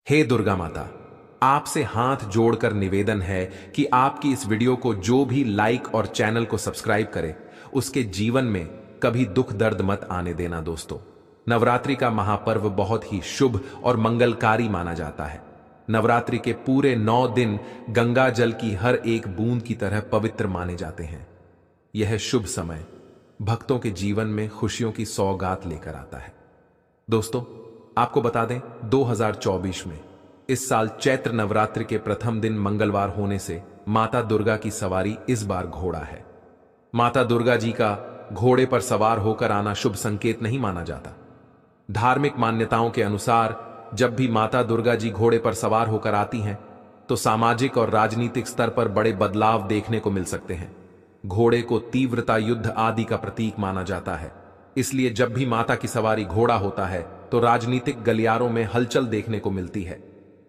हे दुर्गा माता, आपसे हाथ जोड़कर निवेदन है कि आपकी इस वीडियो को जो भी लाइक और चैनल को सब्सक्राइब करे, उसके जीवन में कभी दुख दर्द मत आने देना। दोस्तों, नवरात्रि का महापर्व बहुत ही शुभ और मंगलकारी माना जाता है। नवरात्रि के पूरे 9 दिन गंगा जल की हर एक बूंद की तरह पवित्र माने जाते हैं। यह शुभ समय भक्तों के जीवन में खुशियों की सौगात लेकर आता है। दोस्तों, आपको बता दें, 2024 में इस साल चैत्र नवरात्रि के प्रथम दिन मंगलवार होने से माता दुर्गा की सवारी इस बार घोड़ा है। माता दुर्गा जी का घोड़े पर सवार होकर आना शुभ संकेत नहीं माना जाता। धार्मिक मान्यताओं के अनुसार जब भी माता दुर्गा जी घोड़े पर सवार होकर आती हैं, तो सामाजिक और राजनीतिक स्तर पर बड़े बदलाव देखने को मिल सकते हैं। घोड़े को तीव्रता, युद्ध आदि का प्रतीक माना जाता है। इसलिए जब भी माता की सवारी घोड़ा होता है तो राजनीतिक गलियारों में हलचल देखने को मिलती है।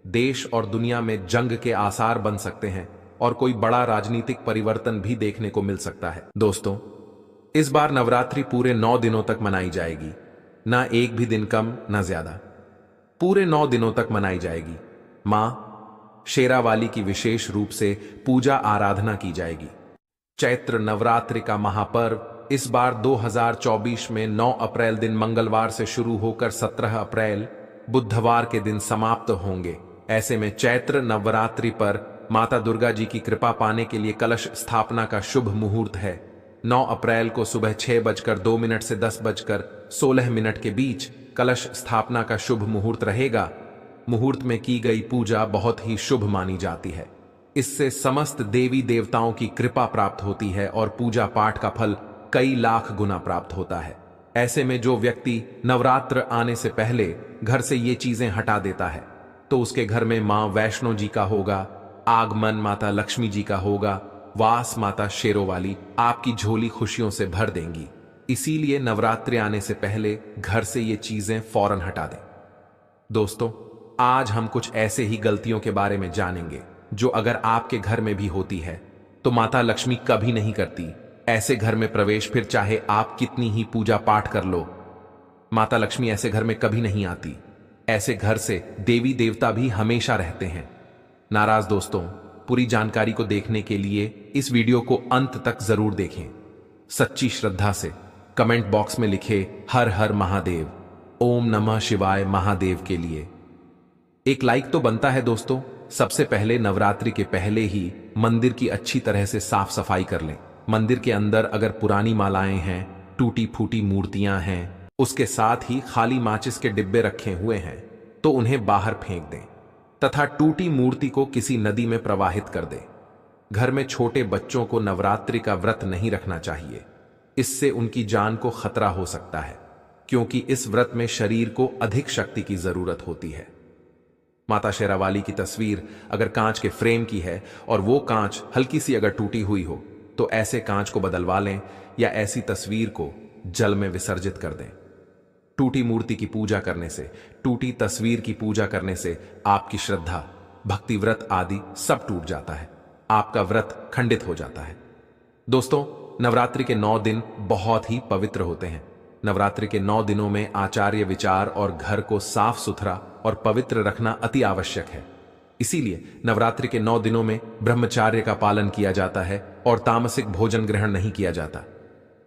देश और दुनिया में जंग के आसार बन सकते हैं और कोई बड़ा राजनीतिक परिवर्तन भी देखने को मिल सकता है। दोस्तों, इस बार नवरात्रि पूरे 9 दिनों तक मनाई जाएगी, ना एक भी दिन कम ना ज्यादा। पूरे 9 दिनों तक मनाई जाएगी। मां शेरावाली की विशेष रूप से पूजा आराधना की जाएगी। चैत्र नवरात्रि का महापर्व इस बार 2024 में 9 अप्रैल दिन मंगलवार से शुरू होकर 17 अप्रैल बुधवार के दिन समाप्त होंगे। ऐसे में चैत्र नवरात्रि पर माता दुर्गा जी की कृपा पाने के लिए कलश स्थापना का शुभ मुहूर्त है। 9 अप्रैल को सुबह 6:02 से 10:16 के बीच कलश स्थापना का शुभ मुहूर्त रहेगा। मुहूर्त में की गई पूजा बहुत ही शुभ मानी जाती है। इससे समस्त देवी देवताओं की कृपा प्राप्त होती है और पूजा पाठ का फल कई लाख गुना प्राप्त होता है। ऐसे में जो व्यक्ति नवरात्र आने से पहले घर से ये चीजें हटा देता है, तो उसके घर में मां वैष्णो जी का होगा, आगमन माता लक्ष्मी जी का होगा, वास माता शेरोवाली आपकी झोली खुशियों से भर देंगी। इसीलिए नवरात्रि आने से पहले घर से ये चीजें फौरन हटा दें। दोस्तों, आज हम कुछ ऐसे ही गलतियों के बारे में जानेंगे जो अगर आपके घर में भी होती है तो माता लक्ष्मी कभी नहीं करती। ऐसे घर में प्रवेश, फिर चाहे आप कितनी ही पूजा पाठ कर लो, माता लक्ष्मी ऐसे घर में कभी नहीं आती। ऐसे घर से देवी देवता भी हमेशा रहते हैं नाराज। दोस्तों, पूरी जानकारी को देखने के लिए इस वीडियो को अंत तक जरूर देखें। सच्ची श्रद्धा से कमेंट बॉक्स में लिखे हर हर महादेव, ओम नमः शिवाय महादेव के लिए एक लाइक तो बनता है। दोस्तों, सबसे पहले नवरात्रि के पहले ही मंदिर की अच्छी तरह से साफ सफाई कर लें। मंदिर के अंदर अगर पुरानी मालाएं हैं, टूटी फूटी मूर्तियां हैं, उसके साथ ही खाली माचिस के डिब्बे रखे हुए हैं, तो उन्हें बाहर फेंक दें तथा टूटी मूर्ति को किसी नदी में प्रवाहित कर दें। घर में छोटे बच्चों को नवरात्रि का व्रत नहीं रखना चाहिए। इससे उनकी जान को खतरा हो सकता है, क्योंकि इस व्रत में शरीर को अधिक शक्ति की जरूरत होती है। माता शेरावाली की तस्वीर अगर कांच के फ्रेम की है और वो कांच हल्की सी अगर टूटी हुई हो, तो ऐसे कांच को बदलवा लें या ऐसी तस्वीर को जल में विसर्जित कर दें। टूटी मूर्ति की पूजा करने से, टूटी तस्वीर की पूजा करने से आपकी श्रद्धा, भक्ति, व्रत आदि सब टूट जाता है। आपका व्रत खंडित हो जाता है। दोस्तों, नवरात्रि के 9 दिन बहुत ही पवित्र होते हैं। नवरात्रि के 9 दिनों में आचार्य विचार और घर को साफ सुथरा और पवित्र रखना अति आवश्यक है। इसीलिए नवरात्रि के 9 दिनों में ब्रह्मचार्य का पालन किया जाता है और तामसिक भोजन ग्रहण नहीं किया जाता।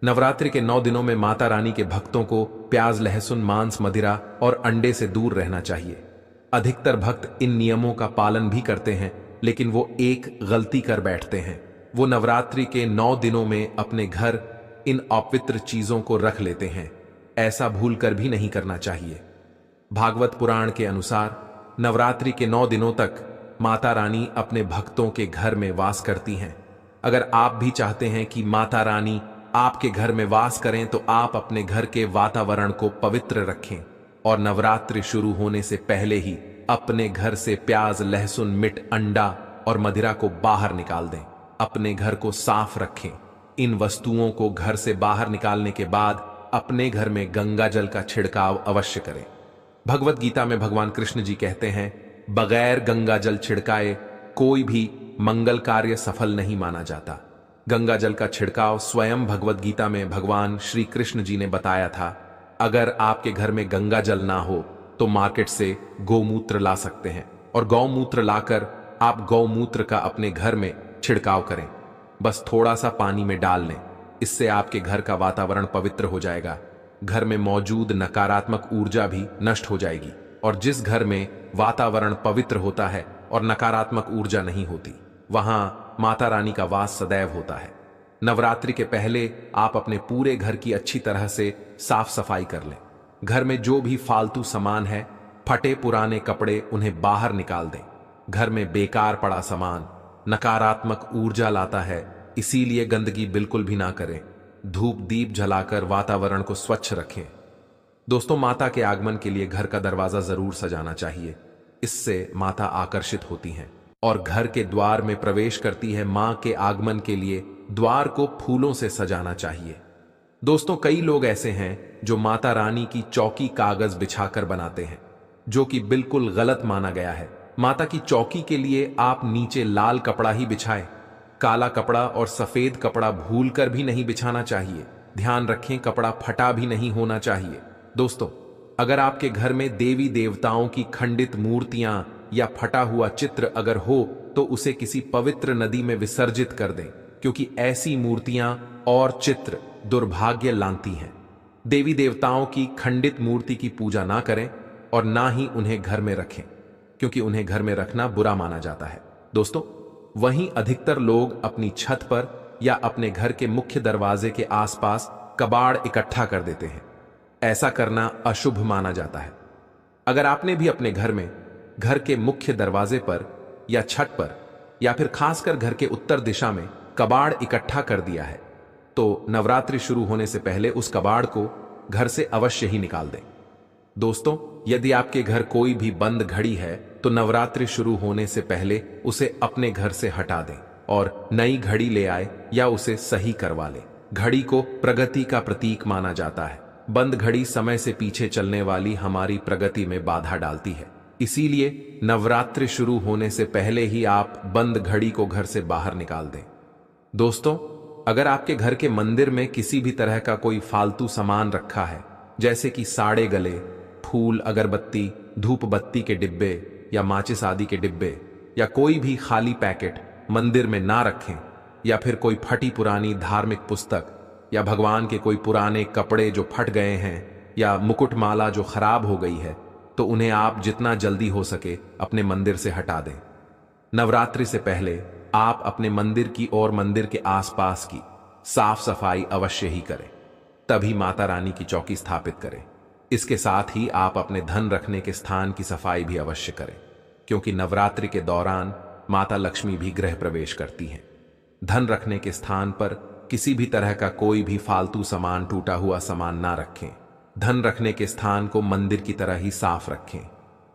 नवरात्रि के 9 दिनों में माता रानी के भक्तों को प्याज, लहसुन, मांस, मदिरा और अंडे से दूर रहना चाहिए। अधिकतर भक्त इन नियमों का पालन भी करते हैं, लेकिन वो एक गलती कर बैठते हैं। वो नवरात्रि के 9 दिनों में अपने घर इन अपवित्र चीजों को रख लेते हैं। ऐसा भूल कर भी नहीं करना चाहिए। भागवत पुराण के अनुसार नवरात्रि के 9 दिनों तक माता रानी अपने भक्तों के घर में वास करती हैं। अगर आप भी चाहते हैं कि माता रानी आपके घर में वास करें, तो आप अपने घर के वातावरण को पवित्र रखें और नवरात्रि शुरू होने से पहले ही अपने घर से प्याज, लहसुन, मिर्च, अंडा और मदिरा को बाहर निकाल दें। अपने घर को साफ रखें। इन वस्तुओं को घर से बाहर निकालने के बाद अपने घर में गंगा जल का छिड़काव अवश्य करें। भगवत गीता में भगवान कृष्ण जी कहते हैं, बगैर गंगा जल छिड़काए कोई भी मंगल कार्य सफल नहीं माना जाता। गंगा जल का छिड़काव स्वयं भगवत गीता में भगवान श्री कृष्ण जी ने बताया था। अगर आपके घर में गंगा जल ना हो तो मार्केट से गौमूत्र ला सकते हैं और गौमूत्र लाकर आप गौमूत्र का अपने घर में छिड़काव करें। बस थोड़ा सा पानी में डाल लें, इससे आपके घर का वातावरण पवित्र हो जाएगा। घर में मौजूद नकारात्मक ऊर्जा भी नष्ट हो जाएगी। और जिस घर में वातावरण पवित्र होता है और नकारात्मक ऊर्जा नहीं होती, वहां माता रानी का वास सदैव होता है। नवरात्रि के पहले आप अपने पूरे घर की अच्छी तरह से साफ सफाई कर लें। घर में जो भी फालतू सामान है, फटे पुराने कपड़े, उन्हें बाहर निकाल दें। घर में बेकार पड़ा सामान नकारात्मक ऊर्जा लाता है, इसीलिए गंदगी बिल्कुल भी ना करें। धूप दीप जलाकर वातावरण को स्वच्छ रखें। दोस्तों, माता के आगमन के लिए घर का दरवाजा जरूर सजाना चाहिए। इससे माता आकर्षित होती हैं और घर के द्वार में प्रवेश करती है। मां के आगमन के लिए द्वार को फूलों से सजाना चाहिए। दोस्तों, कई लोग ऐसे हैं जो माता रानी की चौकी कागज बिछाकर बनाते हैं, जो कि बिल्कुल गलत माना गया है। माता की चौकी के लिए आप नीचे लाल कपड़ा ही बिछाएं। काला कपड़ा और सफेद कपड़ा भूलकर भी नहीं बिछाना चाहिए। ध्यान रखें, कपड़ा फटा भी नहीं होना चाहिए। दोस्तों, अगर आपके घर में देवी देवताओं की खंडित मूर्तियां या फटा हुआ चित्र अगर हो, तो उसे किसी पवित्र नदी में विसर्जित कर दें, क्योंकि ऐसी मूर्तियां और चित्र दुर्भाग्य लाती हैं। देवी देवताओं की खंडित मूर्ति की पूजा ना करें और ना ही उन्हें घर में रखें, क्योंकि उन्हें घर में रखना बुरा माना जाता है। दोस्तों, वहीं अधिकतर लोग अपनी छत पर या अपने घर के मुख्य दरवाजे के आसपास कबाड़ इकट्ठा कर देते हैं। ऐसा करना अशुभ माना जाता है। अगर आपने भी अपने घर में घर के मुख्य दरवाजे पर या छत पर या फिर खासकर घर के उत्तर दिशा में कबाड़ इकट्ठा कर दिया है, तो नवरात्रि शुरू होने से पहले उस कबाड़ को घर से अवश्य ही निकाल दें। दोस्तों, यदि आपके घर कोई भी बंद घड़ी है, तो नवरात्रि शुरू होने से पहले उसे अपने घर से हटा दें और नई घड़ी ले आए या उसे सही करवा लें। घड़ी को प्रगति का प्रतीक माना जाता है। बंद घड़ी समय से पीछे चलने वाली हमारी प्रगति में बाधा डालती है। इसीलिए नवरात्रि शुरू होने से पहले ही आप बंद घड़ी को घर से बाहर निकाल दें। दोस्तों, अगर आपके घर के मंदिर में किसी भी तरह का कोई फालतू सामान रखा है, जैसे कि साड़े गले, फूल, अगरबत्ती, धूप बत्ती के डिब्बे या माचिस आदि के डिब्बे, या कोई भी खाली पैकेट मंदिर में ना रखें, या फिर कोई फटी पुरानी धार्मिक पुस्तक या भगवान के कोई पुराने कपड़े जो फट गए हैं या मुकुटमाला जो खराब हो गई है, तो उन्हें आप जितना जल्दी हो सके अपने मंदिर से हटा दें। नवरात्रि से पहले आप अपने मंदिर की और मंदिर के आसपास की साफ सफाई अवश्य ही करें, तभी माता रानी की चौकी स्थापित करें। इसके साथ ही आप अपने धन रखने के स्थान की सफाई भी अवश्य करें, क्योंकि नवरात्रि के दौरान माता लक्ष्मी भी गृह प्रवेश करती हैं। धन रखने के स्थान पर किसी भी तरह का कोई भी फालतू सामान, टूटा हुआ सामान ना रखें। धन रखने के स्थान को मंदिर की तरह ही साफ रखें।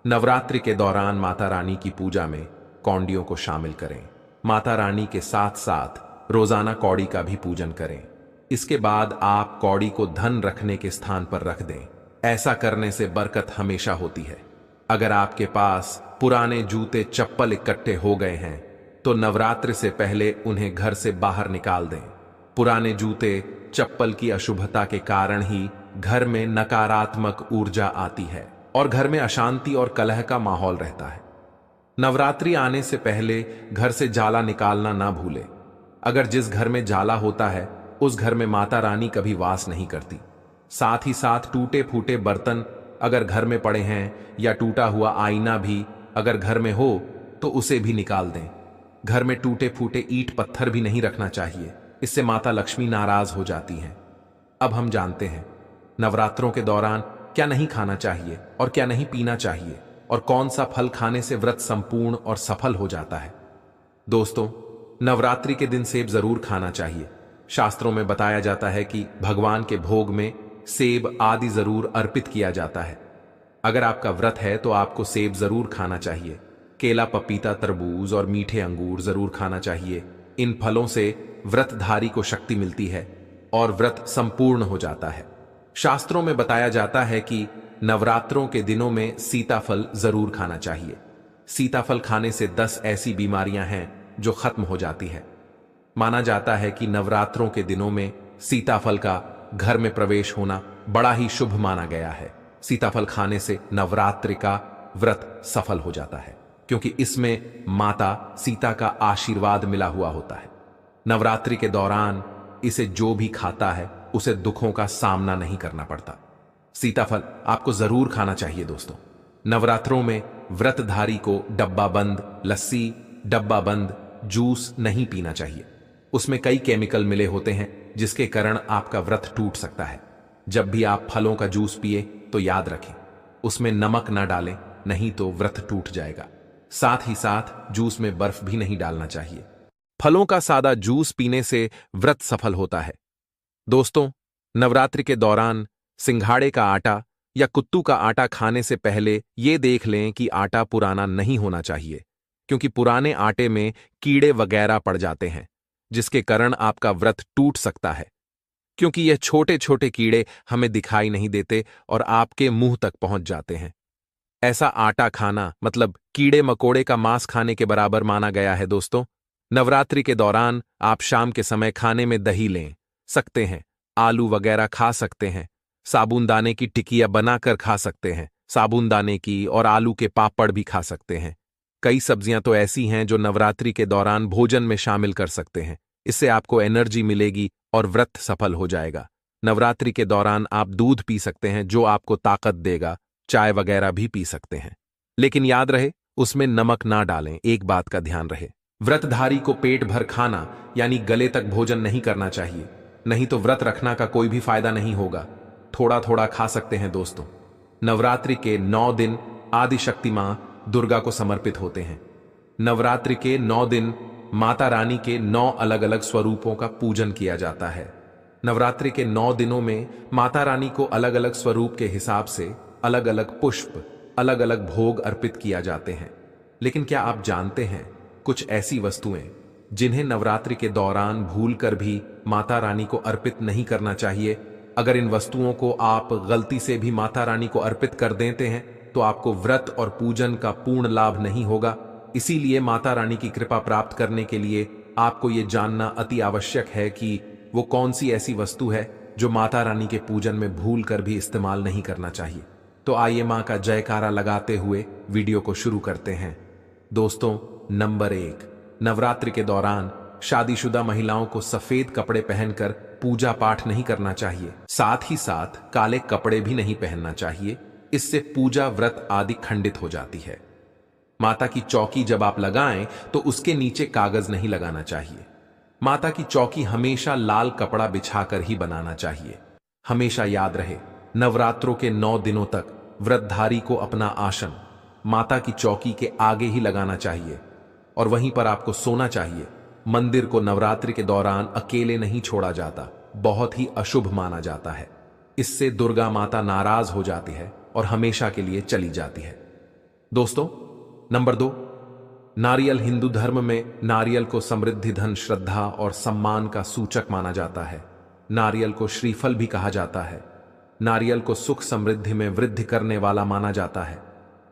नवरात्रि के दौरान माता रानी की पूजा में कौड़ियों को शामिल करें। माता रानी के साथ साथ रोजाना कौड़ी का भी पूजन करें। इसके बाद आप कौड़ी को धन रखने के स्थान पर रख दें। ऐसा करने से बरकत हमेशा होती है। अगर आपके पास पुराने जूते चप्पल इकट्ठे हो गए हैं, तो नवरात्रि से पहले उन्हें घर से बाहर निकाल दें। पुराने जूते चप्पल की अशुभता के कारण ही घर में नकारात्मक ऊर्जा आती है और घर में अशांति और कलह का माहौल रहता है। नवरात्रि आने से पहले घर से जाला निकालना ना भूले। अगर जिस घर में जाला होता है, उस घर में माता रानी कभी वास नहीं करती। साथ ही साथ टूटे फूटे बर्तन अगर घर में पड़े हैं या टूटा हुआ आईना भी अगर घर में हो, तो उसे भी निकाल दें। घर में टूटे फूटे ईंट पत्थर भी नहीं रखना चाहिए, इससे माता लक्ष्मी नाराज हो जाती हैं। अब हम जानते हैं नवरात्रों के दौरान क्या नहीं खाना चाहिए और क्या नहीं पीना चाहिए, और कौन सा फल खाने से व्रत संपूर्ण और सफल हो जाता है। दोस्तों, नवरात्रि के दिन सेब जरूर खाना चाहिए। शास्त्रों में बताया जाता है कि भगवान के भोग में सेब आदि जरूर अर्पित किया जाता है। अगर आपका व्रत है तो आपको सेब जरूर खाना चाहिए। केला, पपीता, तरबूज और मीठे अंगूर जरूर खाना चाहिए। इन फलों से व्रतधारी को शक्ति मिलती है और व्रत संपूर्ण हो जाता है। शास्त्रों में बताया जाता है कि नवरात्रों के दिनों में सीताफल जरूर खाना चाहिए। सीताफल खाने से 10 ऐसी बीमारियां हैं जो खत्म हो जाती है। माना जाता है कि नवरात्रों के दिनों में सीताफल का घर में प्रवेश होना बड़ा ही शुभ माना गया है। सीताफल खाने से नवरात्रि का व्रत सफल हो जाता है, क्योंकि इसमें माता सीता का आशीर्वाद मिला हुआ होता है। नवरात्रि के दौरान इसे जो भी खाता है उसे दुखों का सामना नहीं करना पड़ता। सीताफल आपको जरूर खाना चाहिए दोस्तों। नवरात्रों में व्रतधारी को डब्बा बंद लस्सी, डब्बा बंद जूस नहीं पीना चाहिए। उसमें कई केमिकल मिले होते हैं जिसके कारण आपका व्रत टूट सकता है। जब भी आप फलों का जूस पिए तो याद रखें उसमें नमक ना डालें, नहीं तो व्रत टूट जाएगा। साथ ही साथ जूस में बर्फ भी नहीं डालना चाहिए। फलों का सादा जूस पीने से व्रत सफल होता है। दोस्तों, नवरात्रि के दौरान सिंघाड़े का आटा या कुत्तू का आटा खाने से पहले यह देख लें कि आटा पुराना नहीं होना चाहिए, क्योंकि पुराने आटे में कीड़े वगैरह पड़ जाते हैं जिसके कारण आपका व्रत टूट सकता है, क्योंकि यह छोटे छोटे कीड़े हमें दिखाई नहीं देते और आपके मुंह तक पहुंच जाते हैं। ऐसा आटा खाना मतलब कीड़े मकोड़े का मांस खाने के बराबर माना गया है। दोस्तों, नवरात्रि के दौरान आप शाम के समय खाने में दही ले सकते हैं, आलू वगैरह खा सकते हैं, साबूनदाने की टिकिया बनाकर खा सकते हैं, साबूनदाने की और आलू के पापड़ भी खा सकते हैं। कई सब्जियां तो ऐसी हैं जो नवरात्रि के दौरान भोजन में शामिल कर सकते हैं। इससे आपको एनर्जी मिलेगी और व्रत सफल हो जाएगा। नवरात्रि के दौरान आप दूध पी सकते हैं जो आपको ताकत देगा, चाय वगैरह भी पी सकते हैं, लेकिन याद रहे उसमें नमक ना डालें। एक बात का ध्यान रहे, व्रतधारी को पेट भर खाना यानी गले तक भोजन नहीं करना चाहिए, नहीं तो व्रत रखना का कोई भी फायदा नहीं होगा। थोड़ा थोड़ा खा सकते हैं। दोस्तों, नवरात्रि के 9 दिन आदिशक्ति मां दुर्गा को समर्पित होते हैं। नवरात्रि के 9 दिन माता रानी के 9 अलग अलग स्वरूपों का पूजन किया जाता है। नवरात्रि के 9 दिनों में माता रानी को अलग अलग स्वरूप के हिसाब से अलग अलग पुष्प, अलग अलग भोग अर्पित किया जाते हैं। लेकिन क्या आप जानते हैं कुछ ऐसी वस्तुएं जिन्हें नवरात्रि के दौरान भूलकर भी माता रानी को अर्पित नहीं करना चाहिए? अगर इन वस्तुओं को आप गलती से भी माता रानी को अर्पित कर देते हैं तो आपको व्रत और पूजन का पूर्ण लाभ नहीं होगा। इसीलिए माता रानी की कृपा प्राप्त करने के लिए आपको यह जानना अति आवश्यक है कि वो कौन सी ऐसी वस्तु है जो माता रानी के पूजन में भूल कर भी इस्तेमाल नहीं करना चाहिए। तो आइए मां का जयकारा लगाते हुए वीडियो को शुरू करते हैं। दोस्तों, नंबर 1, नवरात्रि के दौरान शादीशुदा महिलाओं को सफेद कपड़े पहनकर पूजा पाठ नहीं करना चाहिए। साथ ही साथ काले कपड़े भी नहीं पहनना चाहिए, इससे पूजा व्रत आदि खंडित हो जाती है। माता की चौकी जब आप लगाएं तो उसके नीचे कागज नहीं लगाना चाहिए। माता की चौकी हमेशा लाल कपड़ा बिछाकर ही बनाना चाहिए। हमेशा याद रहे, नवरात्रों के 9 दिनों तक व्रतधारी को अपना आसन माता की चौकी के आगे ही लगाना चाहिए और वहीं पर आपको सोना चाहिए। मंदिर को नवरात्रि के दौरान अकेले नहीं छोड़ा जाता, बहुत ही अशुभ माना जाता है। इससे दुर्गा माता नाराज हो जाती है और हमेशा के लिए चली जाती है। दोस्तों, नंबर 2, नारियल। हिंदू धर्म में नारियल को समृद्धि, धन, श्रद्धा और सम्मान का सूचक माना जाता है। नारियल को श्रीफल भी कहा जाता है। नारियल को सुख समृद्धि में वृद्धि करने वाला माना जाता है।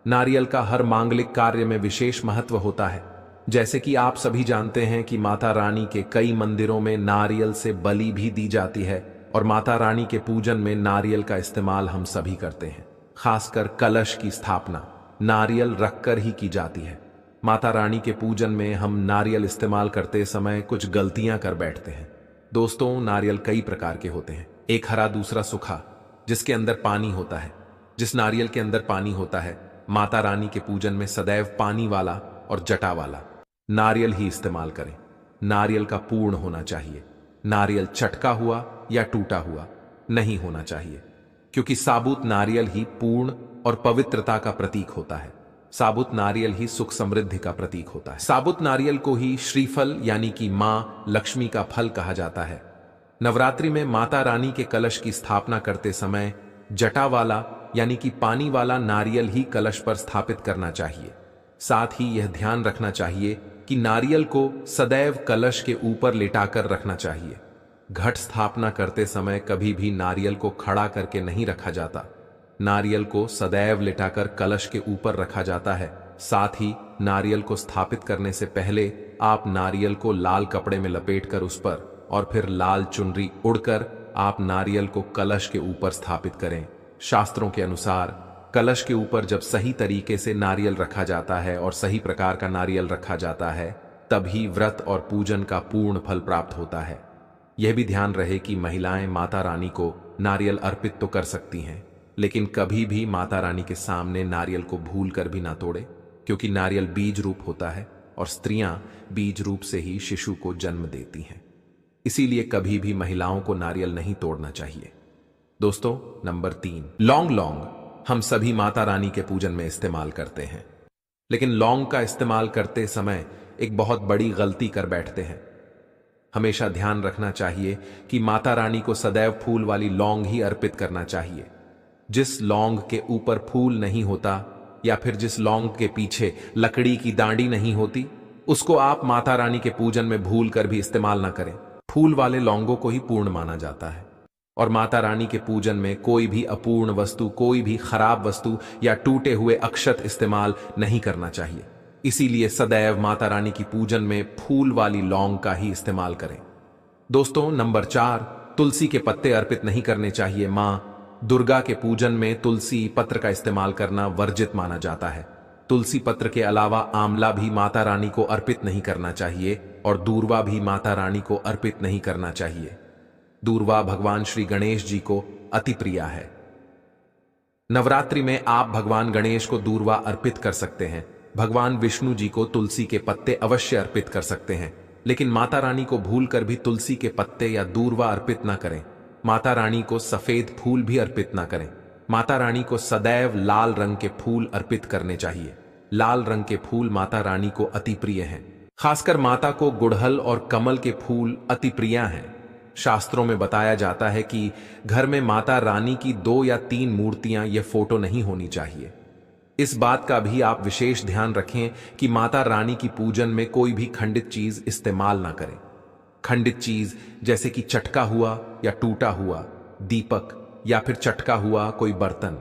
नारियल का हर मांगलिक कार्य में विशेष महत्व होता है। जैसे कि आप सभी जानते हैं कि माता रानी के कई मंदिरों में नारियल से बलि भी दी जाती है और माता रानी के पूजन में नारियल का इस्तेमाल हम सभी करते हैं। खासकर कलश की स्थापना नारियल रखकर ही की जाती है। माता रानी के पूजन में हम नारियल इस्तेमाल करते समय कुछ गलतियां कर बैठते हैं। दोस्तों, नारियल कई प्रकार के होते हैं, एक हरा, दूसरा सूखा, जिसके अंदर पानी होता है। जिस नारियल के अंदर पानी होता है, माता रानी के पूजन में सदैव पानी वाला और जटा वाला नारियल ही इस्तेमाल करें। नारियल का पूर्ण होना चाहिए। नारियल चटका हुआ या टूटा हुआ नहीं होना चाहिए, क्योंकि साबुत नारियल ही पूर्ण और पवित्रता का प्रतीक होता है। साबुत नारियल ही सुख समृद्धि का प्रतीक होता है। साबुत नारियल को ही श्रीफल यानी कि मां लक्ष्मी का फल कहा जाता है। नवरात्रि में माता रानी के कलश की स्थापना करते समय जटा वाला यानी कि पानी वाला नारियल ही कलश पर स्थापित करना चाहिए। साथ ही यह ध्यान रखना चाहिए कि नारियल को सदैव कलश के ऊपर लिटाकर रखना चाहिए। घट स्थापना करते समय कभी भी नारियल को खड़ा करके नहीं रखा जाता। नारियल को सदैव लिटाकर कलश के ऊपर रखा जाता है। साथ ही नारियल को स्थापित करने से पहले आप नारियल को लाल कपड़े में लपेटकर उस पर और फिर लाल चुनरी उड़कर आप नारियल को कलश के ऊपर स्थापित करें। शास्त्रों के अनुसार कलश के ऊपर जब सही तरीके से नारियल रखा जाता है और सही प्रकार का नारियल रखा जाता है, तभी व्रत और पूजन का पूर्ण फल प्राप्त होता है। यह भी ध्यान रहे कि महिलाएं माता रानी को नारियल अर्पित तो कर सकती हैं, लेकिन कभी भी माता रानी के सामने नारियल को भूल कर भी ना तोड़े, क्योंकि नारियल बीज रूप होता है और स्त्रियां बीज रूप से ही शिशु को जन्म देती हैं। इसीलिए कभी भी महिलाओं को नारियल नहीं तोड़ना चाहिए। दोस्तों, नंबर 3, लौंग हम सभी माता रानी के पूजन में इस्तेमाल करते हैं, लेकिन लौंग का इस्तेमाल करते समय एक बहुत बड़ी गलती कर बैठते हैं। हमेशा ध्यान रखना चाहिए कि माता रानी को सदैव फूल वाली लौंग ही अर्पित करना चाहिए। जिस लौंग के ऊपर फूल नहीं होता या फिर जिस लौंग के पीछे लकड़ी की डांडी नहीं होती, उसको आप माता रानी के पूजन में भूल कर भी इस्तेमाल ना करें। फूल वाले लौंगों को ही पूर्ण माना जाता है और माता रानी के पूजन में कोई भी अपूर्ण वस्तु, कोई भी खराब वस्तु या टूटे हुए अक्षत इस्तेमाल नहीं करना चाहिए। इसीलिए सदैव माता रानी की पूजन में फूल वाली लौंग का ही इस्तेमाल करें। दोस्तों, नंबर 4, तुलसी के पत्ते अर्पित नहीं करने चाहिए। मां दुर्गा के पूजन में तुलसी पत्र का इस्तेमाल करना वर्जित माना जाता है। तुलसी पत्र के अलावा आंवला भी माता रानी को अर्पित नहीं करना चाहिए और दूर्वा भी माता रानी को अर्पित नहीं करना चाहिए। दूर्वा भगवान श्री गणेश जी को अति प्रिय है। नवरात्रि में आप भगवान गणेश को दूर्वा अर्पित कर सकते हैं। भगवान विष्णु जी को तुलसी के पत्ते अवश्य अर्पित कर सकते हैं, लेकिन माता रानी को भूलकर भी तुलसी के पत्ते या दूर्वा अर्पित ना करें। माता रानी को सफेद फूल भी अर्पित ना करें। माता रानी को सदैव लाल रंग के फूल अर्पित करने चाहिए। लाल रंग के फूल माता रानी को अति प्रिय हैं। खासकर माता को गुड़हल और कमल के फूल अति प्रिय हैं। शास्त्रों में बताया जाता है कि घर में माता रानी की 2 या 3 मूर्तियां या फोटो नहीं होनी चाहिए। इस बात का भी आप विशेष ध्यान रखें कि माता रानी की पूजन में कोई भी खंडित चीज इस्तेमाल ना करें। खंडित चीज जैसे कि चटका हुआ या टूटा हुआ दीपक या फिर चटका हुआ कोई बर्तन।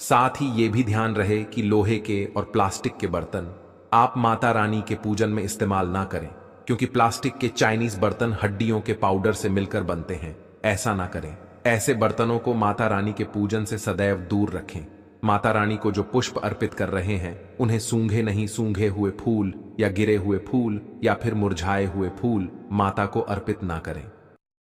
साथ ही ये भी ध्यान रहे कि लोहे के और प्लास्टिक के बर्तन आप माता रानी के पूजन में इस्तेमाल ना करें, क्योंकि प्लास्टिक के चाइनीज बर्तन हड्डियों के पाउडर से मिलकर बनते हैं। ऐसा ना करें। ऐसे बर्तनों को माता रानी के पूजन से सदैव दूर रखें। माता रानी को जो पुष्प अर्पित कर रहे हैं, उन्हें सूंघे नहीं सूंघे हुए फूल या गिरे हुए फूल या फिर मुरझाए हुए फूल माता को अर्पित ना करें।